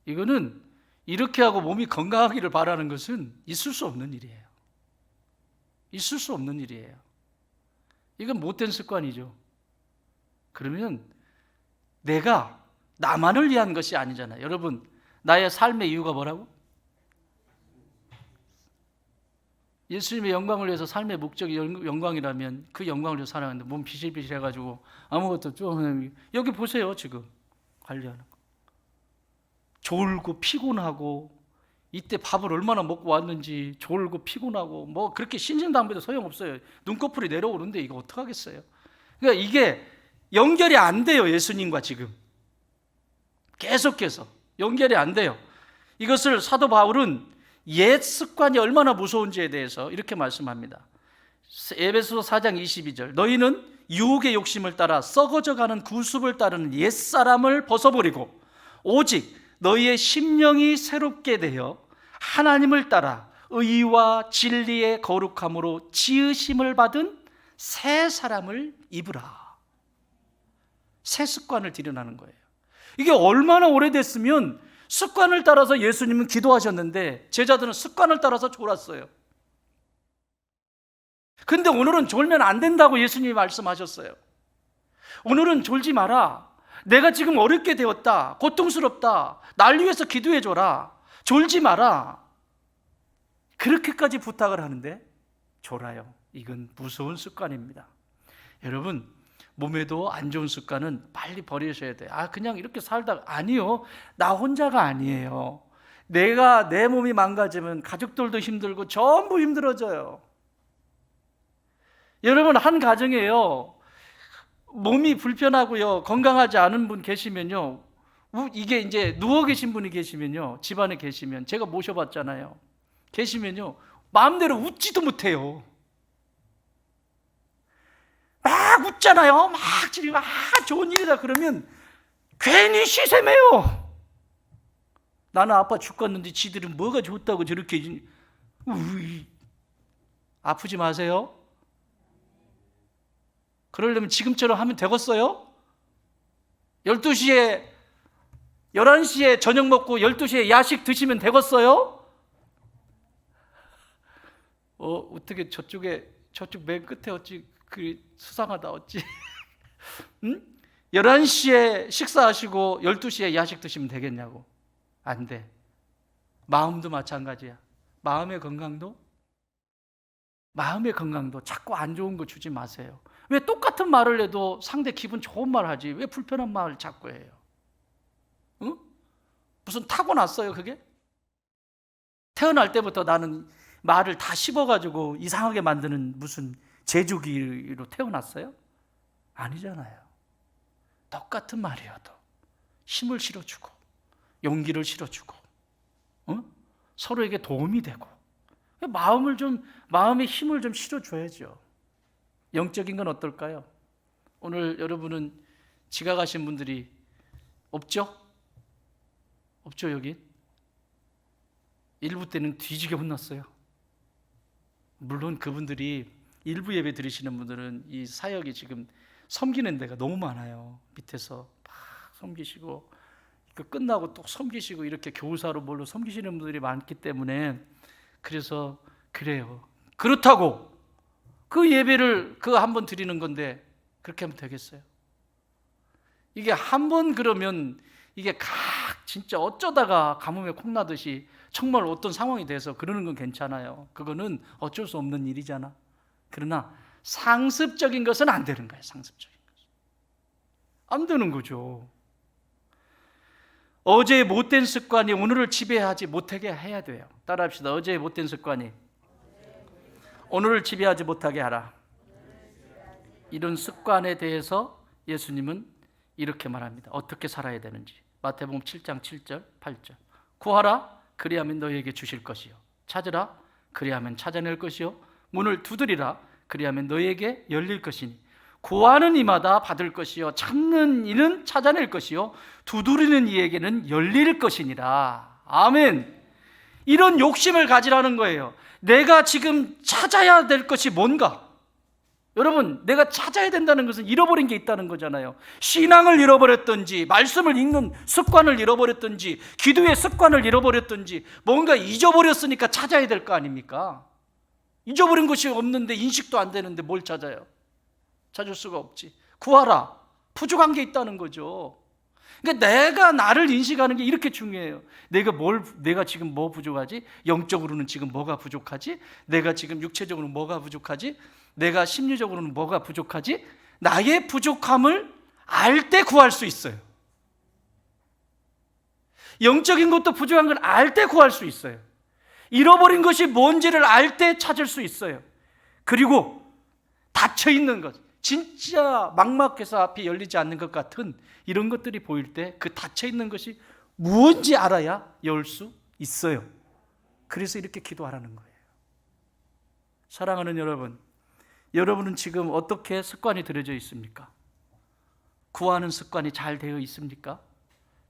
이거는 이렇게 하고 몸이 건강하기를 바라는 것은 있을 수 없는 일이에요. 있을 수 없는 일이에요. 이건 못된 습관이죠. 그러면 내가 나만을 위한 것이 아니잖아요. 여러분, 나의 삶의 이유가 뭐라고? 예수님의 영광을 위해서 삶의 목적이 영광이라면 그 영광을 위해서 살아가는데 몸 비실비실 해가지고 아무것도 좀, 여기 보세요. 지금 관리하는 거 졸고 피곤하고, 이때 밥을 얼마나 먹고 왔는지 졸고 피곤하고, 뭐 그렇게 신신당부해도 소용없어요. 눈꺼풀이 내려오는데 이거 어떡하겠어요. 그러니까 이게 연결이 안 돼요. 예수님과 지금 계속해서 연결이 안 돼요. 이것을 사도 바울은 옛 습관이 얼마나 무서운지에 대해서 이렇게 말씀합니다. 에베소서 4장 22절, 너희는 유혹의 욕심을 따라 썩어져가는 구습을 따르는 옛사람을 벗어버리고 오직 너희의 심령이 새롭게 되어 하나님을 따라 의와 진리의 거룩함으로 지으심을 받은 새 사람을 입으라. 새 습관을 들여나는 거예요. 이게 얼마나 오래됐으면 습관을 따라서 예수님은 기도하셨는데 제자들은 습관을 따라서 졸았어요. 근데 오늘은 졸면 안 된다고 예수님이 말씀하셨어요. 오늘은 졸지 마라. 내가 지금 어렵게 되었다. 고통스럽다. 날 위해서 기도해줘라. 졸지 마라. 그렇게까지 부탁을 하는데 졸아요. 이건 무서운 습관입니다. 여러분, 몸에도 안 좋은 습관은 빨리 버리셔야 돼요. 그냥 이렇게 살다가, 아니요, 나 혼자가 아니에요. 내 몸이 망가지면 가족들도 힘들고 전부 힘들어져요. 여러분, 한 가정에요, 몸이 불편하고요, 건강하지 않은 분 계시면요, 이게 이제 누워 계신 분이 계시면요, 집안에 계시면, 제가 모셔봤잖아요. 계시면요, 마음대로 웃지도 못해요. 막 웃잖아요. 막 지금 좋은 일이다 그러면 괜히 시샘해요. 나는 아파 죽겠는데 지들은 뭐가 좋다고 저렇게. 아프지 마세요. 그러려면 지금처럼 하면 되겠어요? 12시에 11시에 저녁 먹고 12시에 야식 드시면 되겠어요? 어떻게 저쪽 맨 끝에 어찌 수상하다 어찌. 응? 11시에 식사하시고 12시에 야식 드시면 되겠냐고. 안 돼. 마음도 마찬가지야. 마음의 건강도 자꾸 안 좋은 거 주지 마세요. 왜 똑같은 말을 해도 상대 기분 좋은 말 하지 왜 불편한 말을 자꾸 해요? 응? 무슨 타고났어요 그게? 태어날 때부터 나는 말을 다 씹어가지고 이상하게 만드는 무슨 제주기로 태어났어요? 아니잖아요. 똑같은 말이어도 힘을 실어주고 용기를 실어주고 서로에게 도움이 되고 마음의 힘을 좀 실어줘야죠. 영적인 건 어떨까요? 오늘 여러분은 지각하신 분들이 없죠? 없죠 여기? 일부 때는 뒤지게 혼났어요. 물론 그분들이 일부 예배 드리시는 분들은 이 사역이 지금 섬기는 데가 너무 많아요. 밑에서 막 섬기시고 끝나고 또 섬기시고 이렇게 교사로 뭘로 섬기시는 분들이 많기 때문에 그래서 그래요. 그렇다고 그 예배를 한 번 드리는 건데 그렇게 하면 되겠어요? 이게 한 번 그러면 이게 진짜 어쩌다가 가뭄에 콩나듯이 정말 어떤 상황이 돼서 그러는 건 괜찮아요. 그거는 어쩔 수 없는 일이잖아. 그러나 상습적인 것은 안 되는 거예요. 상습적인 것은 안 되는 거죠. 어제의 못된 습관이 오늘을 지배하지 못하게 해야 돼요. 따라합시다. 어제의 못된 습관이 오늘을 지배하지 못하게 하라. 이런 습관에 대해서 예수님은 이렇게 말합니다. 어떻게 살아야 되는지. 마태복음 7장 7절 8절. 구하라 그리하면 너희에게 주실 것이요. 찾으라 그리하면 찾아낼 것이요. 문을 두드리라 그리하면 너희에게 열릴 것이니 구하는 이마다 받을 것이요 찾는 이는 찾아낼 것이요 두드리는 이에게는 열릴 것이니라. 아멘. 이런 욕심을 가지라는 거예요. 내가 지금 찾아야 될 것이 뭔가? 여러분, 내가 찾아야 된다는 것은 잃어버린 게 있다는 거잖아요. 신앙을 잃어버렸든지, 말씀을 읽는 습관을 잃어버렸든지, 기도의 습관을 잃어버렸든지, 뭔가 잊어버렸으니까 찾아야 될 거 아닙니까? 잊어버린 것이 없는데, 인식도 안 되는데 뭘 찾아요? 찾을 수가 없지. 구하라. 부족한 게 있다는 거죠. 그러니까 내가 나를 인식하는 게 이렇게 중요해요. 내가 지금 뭐 부족하지? 영적으로는 지금 뭐가 부족하지? 내가 지금 육체적으로는 뭐가 부족하지? 내가 심리적으로는 뭐가 부족하지? 나의 부족함을 알 때 구할 수 있어요. 영적인 것도 부족한 걸 알 때 구할 수 있어요. 잃어버린 것이 뭔지를 알 때 찾을 수 있어요. 그리고 닫혀있는 것, 진짜 막막해서 앞이 열리지 않는 것 같은 이런 것들이 보일 때 그 닫혀있는 것이 무엇인지 알아야 열 수 있어요. 그래서 이렇게 기도하라는 거예요. 사랑하는 여러분, 여러분은 지금 어떻게 습관이 들여져 있습니까? 구하는 습관이 잘 되어 있습니까?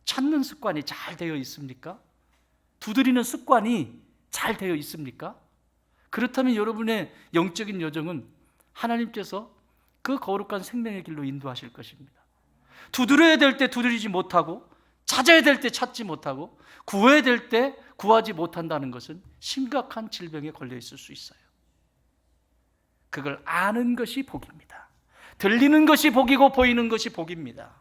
찾는 습관이 잘 되어 있습니까? 두드리는 습관이 잘 되어 있습니까? 그렇다면 여러분의 영적인 여정은 하나님께서 그 거룩한 생명의 길로 인도하실 것입니다. 두드려야 될 때 두드리지 못하고, 찾아야 될 때 찾지 못하고, 구해야 될 때 구하지 못한다는 것은 심각한 질병에 걸려 있을 수 있어요. 그걸 아는 것이 복입니다. 들리는 것이 복이고 보이는 것이 복입니다.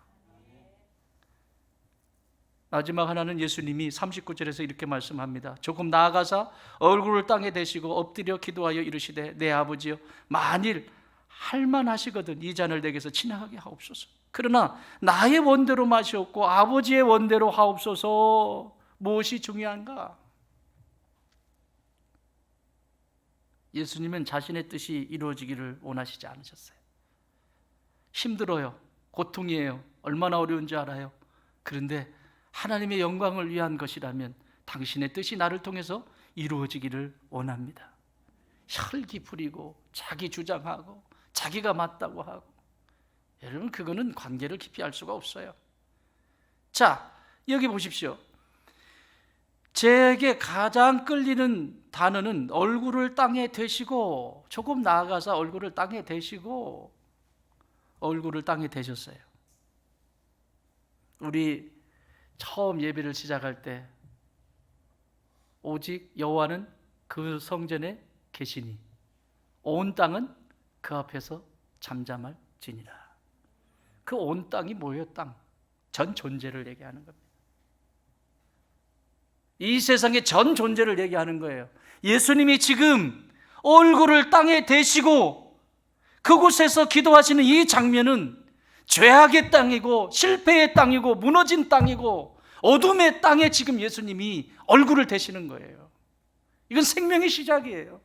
마지막 하나는 예수님이 39절에서 이렇게 말씀합니다. 조금 나아가사 얼굴을 땅에 대시고 엎드려 기도하여 이르시되 내 아버지여, 만일 할만하시거든 이 잔을 내게서 지나가게 하옵소서. 그러나 나의 원대로 마시옵고 아버지의 원대로 하옵소서. 무엇이 중요한가? 예수님은 자신의 뜻이 이루어지기를 원하시지 않으셨어요. 힘들어요. 고통이에요. 얼마나 어려운지 알아요. 그런데 하나님의 영광을 위한 것이라면 당신의 뜻이 나를 통해서 이루어지기를 원합니다. 혈기 부리고 자기 주장하고 자기가 맞다고 하고, 여러분, 그거는 관계를 깊이 알 수가 없어요. 자, 여기 보십시오. 제게 가장 끌리는 단어는 얼굴을 땅에 대시고, 조금 나아가서 얼굴을 땅에 대시고, 얼굴을 땅에 대셨어요. 우리 처음 예배를 시작할 때 오직 여호와는 그 성전에 계시니 온 땅은 그 앞에서 잠잠할지니라. 그 온 땅이 뭐예요? 땅. 전 존재를 얘기하는 겁니다. 이 세상의 전 존재를 얘기하는 거예요. 예수님이 지금 얼굴을 땅에 대시고 그곳에서 기도하시는 이 장면은 죄악의 땅이고 실패의 땅이고 무너진 땅이고 어둠의 땅에 지금 예수님이 얼굴을 대시는 거예요. 이건 생명의 시작이에요.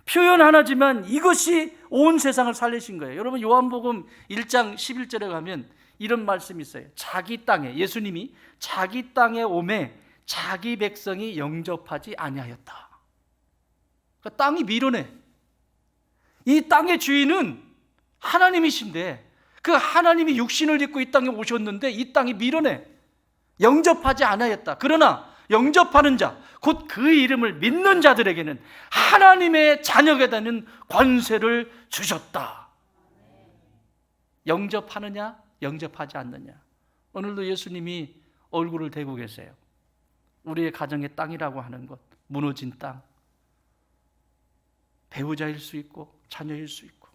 표현 하나지만 이것이 온 세상을 살리신 거예요. 여러분, 요한복음 1장 11절에 가면 이런 말씀이 있어요. 자기 땅에, 예수님이 자기 땅에 오매 자기 백성이 영접하지 아니하였다. 그러니까 땅이 밀어내. 이 땅의 주인은 하나님이신데 그 하나님이 육신을 입고 이 땅에 오셨는데 이 땅이 밀어내. 영접하지 아니하였다. 그러나 영접하는 자, 곧 그 이름을 믿는 자들에게는 하나님의 자녀가 되는 권세를 주셨다. 영접하느냐, 영접하지 않느냐. 오늘도 예수님이 얼굴을 대고 계세요. 우리의 가정의 땅이라고 하는 것, 무너진 땅, 배우자일 수 있고 자녀일 수 있고.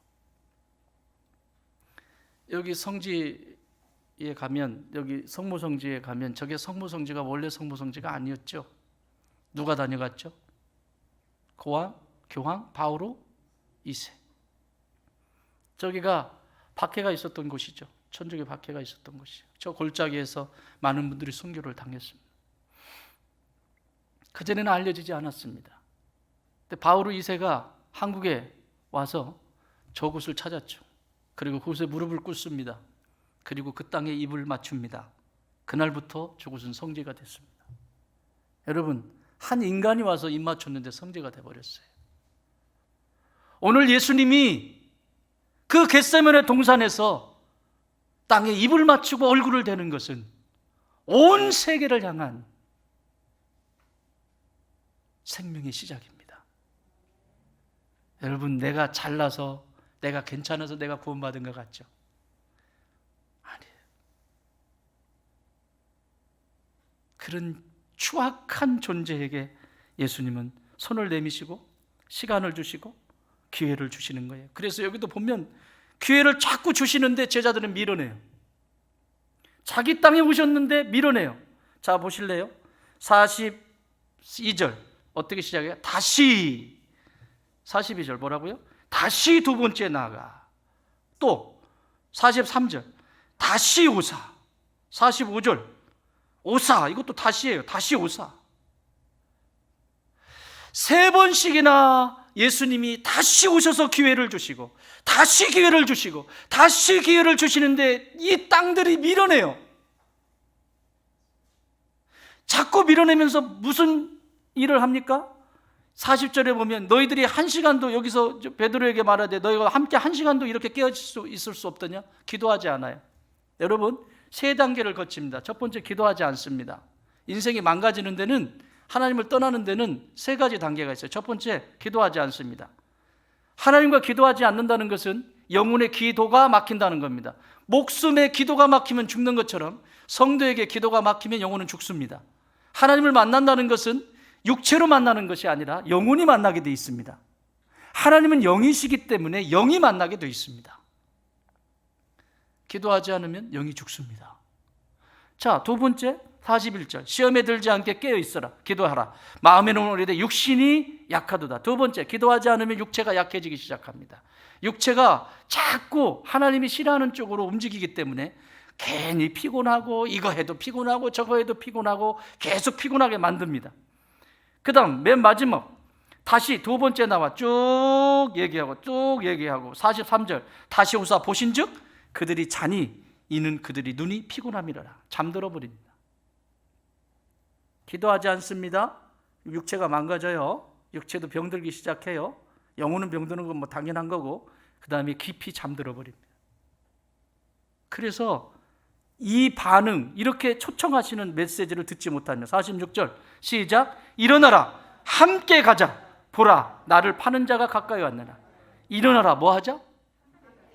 여기 성지에 가면, 여기 성모성지에 가면 저게 성모성지가 원래 성모성지가 아니었죠. 누가 다녀갔죠? 교황 바오로 2세. 저기가 박해가 있었던 곳이죠. 천주교 박해가 있었던 곳이죠. 저 골짜기에서 많은 분들이 순교를 당했습니다. 그전에는 알려지지 않았습니다. 근데 바오로 2세가 한국에 와서 저곳을 찾았죠. 그리고 그곳에 무릎을 꿇습니다. 그리고 그 땅에 입을 맞춥니다. 그날부터 저곳은 성지가 됐습니다. 여러분, 한 인간이 와서 입 맞췄는데 성지가 돼버렸어요. 오늘 예수님이 그 겟세마네 동산에서 땅에 입을 맞추고 얼굴을 대는 것은 온 세계를 향한 생명의 시작입니다. 여러분, 내가 잘나서, 내가 괜찮아서 내가 구원받은 것 같죠? 아니에요. 그런 추악한 존재에게 예수님은 손을 내미시고 시간을 주시고 기회를 주시는 거예요. 그래서 여기도 보면 기회를 자꾸 주시는데 제자들은 밀어내요. 자기 땅에 오셨는데 밀어내요. 자, 보실래요? 42절 어떻게 시작해요? 다시. 42절 뭐라고요? 다시 두 번째 나가. 또 43절 다시 오사. 45절 오사. 이것도 다시예요. 다시 오사. 세 번씩이나 예수님이 다시 오셔서 기회를 주시고 다시 기회를 주시고 다시 기회를 주시는데 이 땅들이 밀어내요. 자꾸 밀어내면서 무슨 일을 합니까? 40절에 보면 너희들이 한 시간도, 여기서 베드로에게 말하되 너희가 함께 한 시간도 이렇게 있을 수 없더냐? 기도하지 않아요. 여러분, 세 단계를 거칩니다. 첫 번째, 기도하지 않습니다. 인생이 망가지는 데는, 하나님을 떠나는 데는 세 가지 단계가 있어요. 첫 번째, 기도하지 않습니다. 하나님과 기도하지 않는다는 것은 영혼의 기도가 막힌다는 겁니다. 목숨의 기도가 막히면 죽는 것처럼 성도에게 기도가 막히면 영혼은 죽습니다. 하나님을 만난다는 것은 육체로 만나는 것이 아니라 영혼이 만나게 되어 있습니다. 하나님은 영이시기 때문에 영이 만나게 되어 있습니다. 기도하지 않으면 영이 죽습니다. 자, 두 번째, 41절 시험에 들지 않게 깨어 있어라. 기도하라. 마음에는 오래돼 육신이 약하도다. 두 번째, 기도하지 않으면 육체가 약해지기 시작합니다. 육체가 자꾸 하나님이 싫어하는 쪽으로 움직이기 때문에 괜히 피곤하고 이거 해도 피곤하고 저거 해도 피곤하고 계속 피곤하게 만듭니다. 그 다음 맨 마지막 다시 두 번째 나와 쭉 얘기하고 43절 다시 오사 보신즉 그들이 자니 이는 그들이 눈이 피곤함이라. 잠들어 버립니다. 기도하지 않습니다. 육체가 망가져요. 육체도 병들기 시작해요. 영혼은 병드는 건 뭐 당연한 거고, 그 다음에 깊이 잠들어 버립니다. 그래서 이 반응, 이렇게 초청하시는 메시지를 듣지 못하면 46절 시작. 일어나라 함께 가자. 보라 나를 파는 자가 가까이 왔느라. 일어나라 뭐 하자?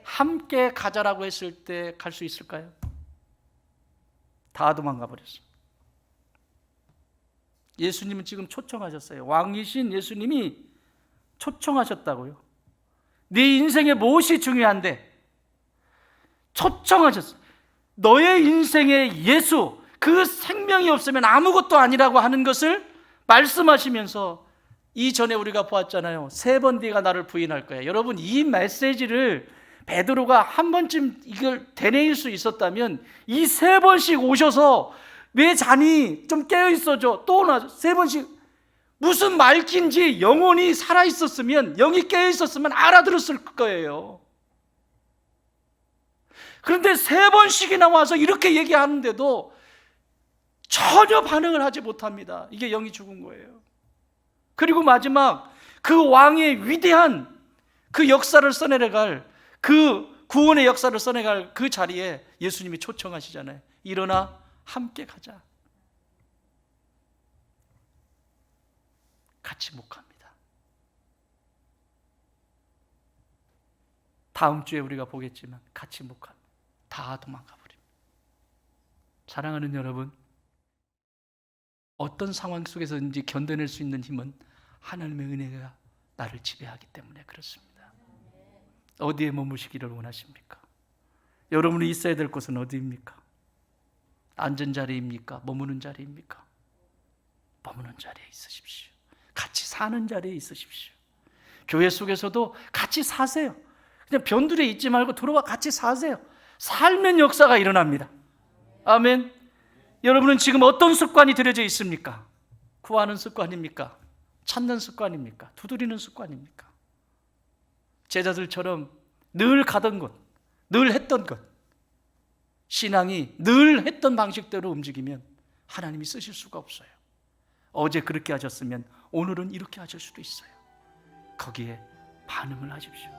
함께 가자라고 했을 때 갈 수 있을까요? 다 도망가 버렸어요. 예수님은 지금 초청하셨어요. 왕이신 예수님이 초청하셨다고요. 네 인생에 무엇이 중요한데 초청하셨어요. 너의 인생에 예수, 그 생명이 없으면 아무것도 아니라고 하는 것을 말씀하시면서 이전에 우리가 보았잖아요. 3번 네가 나를 부인할 거야. 여러분, 이 메시지를 베드로가 한 번쯤 이걸 되뇌일 수 있었다면 이 3번씩 오셔서 왜 자니? 좀 깨어 있어줘. 또 나 3번씩 무슨 말인지 영혼이 살아있었으면, 영이 깨어 있었으면 알아들었을 거예요. 그런데 3번씩이나 와서 이렇게 얘기하는데도 전혀 반응을 하지 못합니다. 이게 영이 죽은 거예요. 그리고 마지막 그 왕의 위대한 그 역사를 써내려갈, 그 구원의 역사를 써내갈 그 자리에 예수님이 초청하시잖아요. 일어나 함께 가자. 같이 못 갑니다. 다음 주에 우리가 보겠지만 같이 못 갑니다. 다 도망가 버립니다. 사랑하는 여러분, 어떤 상황 속에서든지 견뎌낼 수 있는 힘은 하나님의 은혜가 나를 지배하기 때문에 그렇습니다. 어디에 머무시기를 원하십니까? 여러분이 있어야 될 곳은 어디입니까? 앉은 자리입니까? 머무는 자리입니까? 머무는 자리에 있으십시오. 같이 사는 자리에 있으십시오. 교회 속에서도 같이 사세요. 그냥 변두리에 있지 말고 들어와 같이 사세요. 살면 역사가 일어납니다. 아멘. 여러분은 지금 어떤 습관이 들여져 있습니까? 구하는 습관입니까? 찾는 습관입니까? 두드리는 습관입니까? 제자들처럼 늘 가던 것, 늘 했던 것, 신앙이 늘 했던 방식대로 움직이면 하나님이 쓰실 수가 없어요. 어제 그렇게 하셨으면 오늘은 이렇게 하실 수도 있어요. 거기에 반응을 하십시오.